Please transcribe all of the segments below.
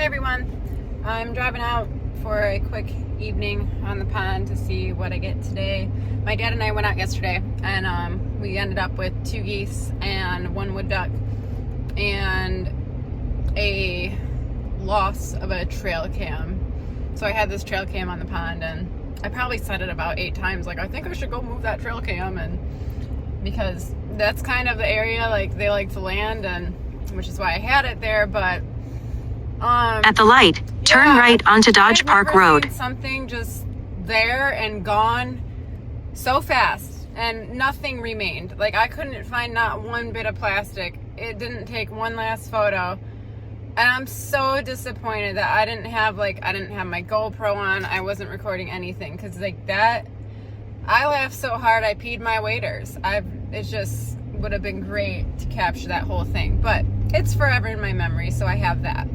Hey everyone, I'm driving out for a quick evening on the pond to see what I get today. My dad and I went out yesterday and we ended up with 2 geese and 1 wood duck and a loss of a trail cam. So I had this trail cam on the pond and I probably said it about 8 times, like I think I should go move that trail cam, and because that's kind of the area like they like to land, and which is why I had it there. But at the light, turn right onto Dodge Park Road. Something just there and gone so fast, and nothing remained. Like I couldn't find not one bit of plastic. It didn't take one last photo, and I'm so disappointed that I didn't have my GoPro on. I wasn't recording anything, because like that, I laughed so hard I peed my waders. It just would have been great to capture that whole thing, but it's forever in my memory, so I have that.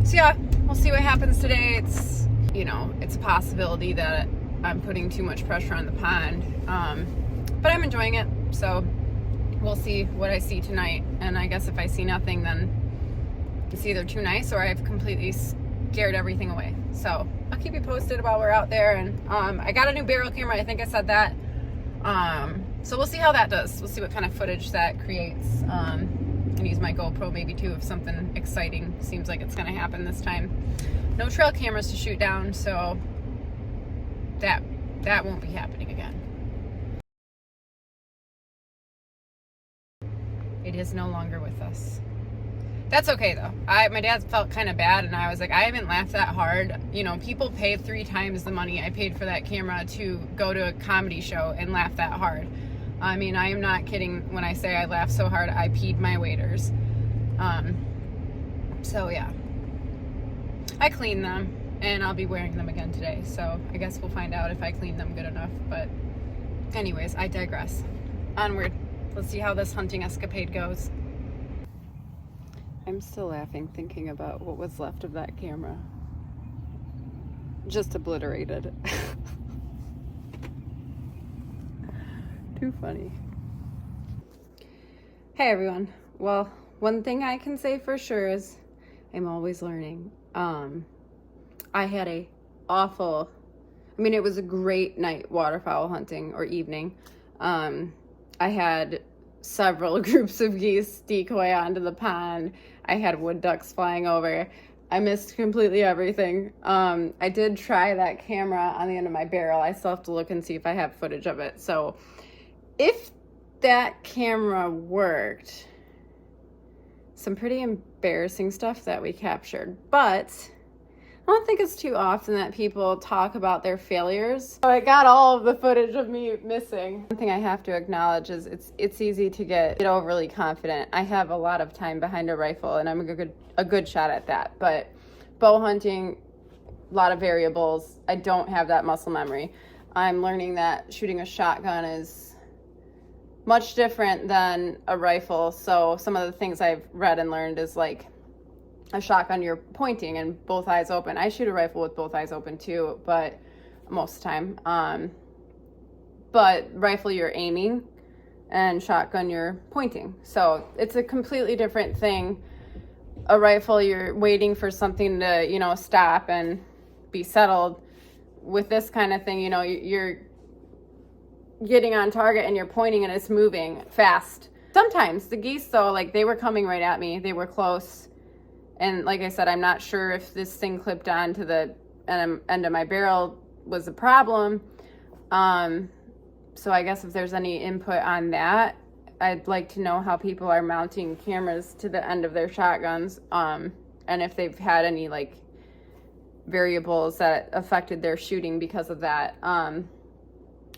So yeah, we'll see what happens today. It's a possibility that I'm putting too much pressure on the pond, but I'm enjoying it, so we'll see what I see tonight. And I guess if I see nothing, then it's either too nice or I've completely scared everything away. So I'll keep you posted while we're out there. And I got a new barrel camera, I think I said that, so we'll see how that does. We'll see what kind of footage that creates. And use my GoPro maybe too if something exciting seems like it's gonna happen this time. No trail cameras to shoot down, so that won't be happening again. It is no longer with us. That's okay though. My dad felt kind of bad, and I was like, I haven't laughed that hard. People pay 3 times the money I paid for that camera to go to a comedy show and laugh that hard. I mean, I am not kidding when I say I laughed so hard I peed my waders. So yeah, I cleaned them and I'll be wearing them again today, so I guess we'll find out if I cleaned them good enough. But anyways, I digress. Onward. Let's see how this hunting escapade goes. I'm still laughing thinking about what was left of that camera. Just obliterated. Too funny. Hey everyone. Well, one thing I can say for sure is I'm always learning. I had it was a great night waterfowl hunting, or evening. I had several groups of geese decoy onto the pond. I had wood ducks flying over. I missed completely everything. I did try that camera on the end of my barrel. I still have to look and see if I have footage of it. So if that camera worked, some pretty embarrassing stuff that we captured. But I don't think it's too often that people talk about their failures. So I got all of the footage of me missing. One thing I have to acknowledge is it's easy to get overly confident. I have a lot of time behind a rifle, and I'm a good shot at that. But bow hunting, a lot of variables. I don't have that muscle memory. I'm learning that shooting a shotgun is much different than a rifle. So some of the things I've read and learned is like a shotgun, you're pointing and both eyes open. I shoot a rifle with both eyes open too, but most of the time. But rifle, you're aiming, and shotgun, you're pointing. So it's a completely different thing. A rifle, you're waiting for something to, stop and be settled. With this kind of thing, you're getting on target and you're pointing and it's moving fast. Sometimes the geese though, like they were coming right at me. They were close. And like I said, I'm not sure if this thing clipped on to the end of my barrel was a problem. So I guess if there's any input on that, I'd like to know how people are mounting cameras to the end of their shotguns. And if they've had any like variables that affected their shooting because of that.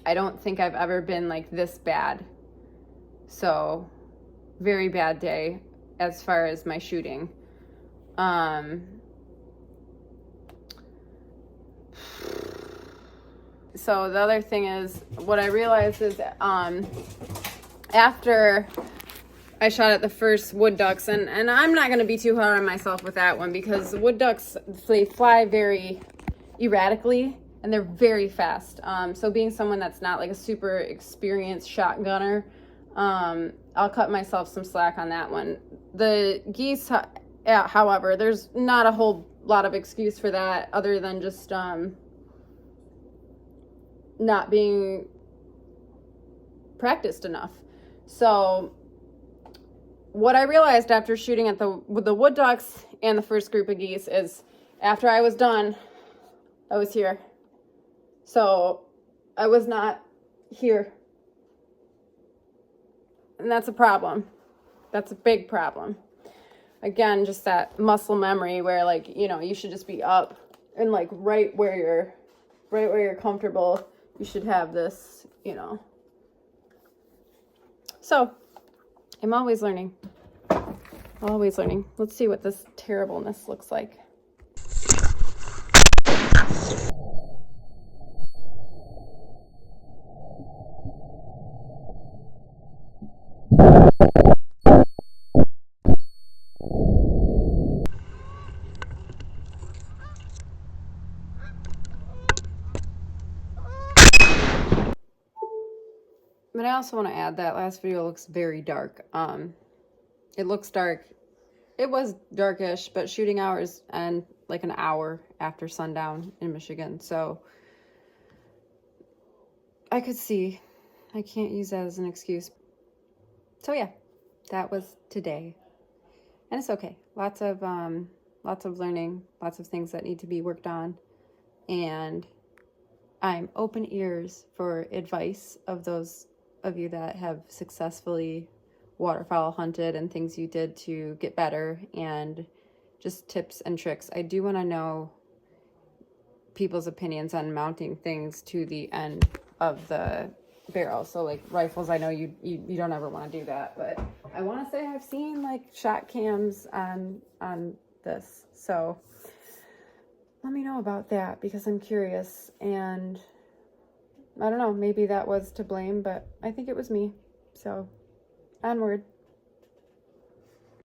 I don't think I've ever been like this bad. So very bad day as far as my shooting. So the other thing is, what I realized is after I shot at the first wood ducks, and I'm not going to be too hard on myself with that one, because wood ducks, they fly very erratically and they're very fast. So being someone that's not like a super experienced shotgunner, I'll cut myself some slack on that one. The geese, Yeah, however, there's not a whole lot of excuse for that other than just not being practiced enough. So what I realized after shooting at with the wood ducks and the first group of geese is after I was done, I was here. So I was not here. And that's a problem. That's a big problem. Again, just that muscle memory where, like, you know, you should just be up and like right where you're comfortable. You should have this, you know. So I'm always learning. Always learning. Let's see what this terribleness looks like. But I also want to add that last video looks very dark. It looks dark. It was darkish, but shooting hours end like an hour after sundown in Michigan. So I could see. I can't use that as an excuse. So yeah, that was today. And it's okay. Lots of learning, lots of things that need to be worked on. And I'm open ears for advice of those of you that have successfully waterfowl hunted and things you did to get better and just tips and tricks. I do want to know people's opinions on mounting things to the end of the barrel. So like rifles, I know you don't ever want to do that, but I want to say I've seen like shot cams on this. So let me know about that because I'm curious, and I don't know, maybe that was to blame, but I think it was me. So onward.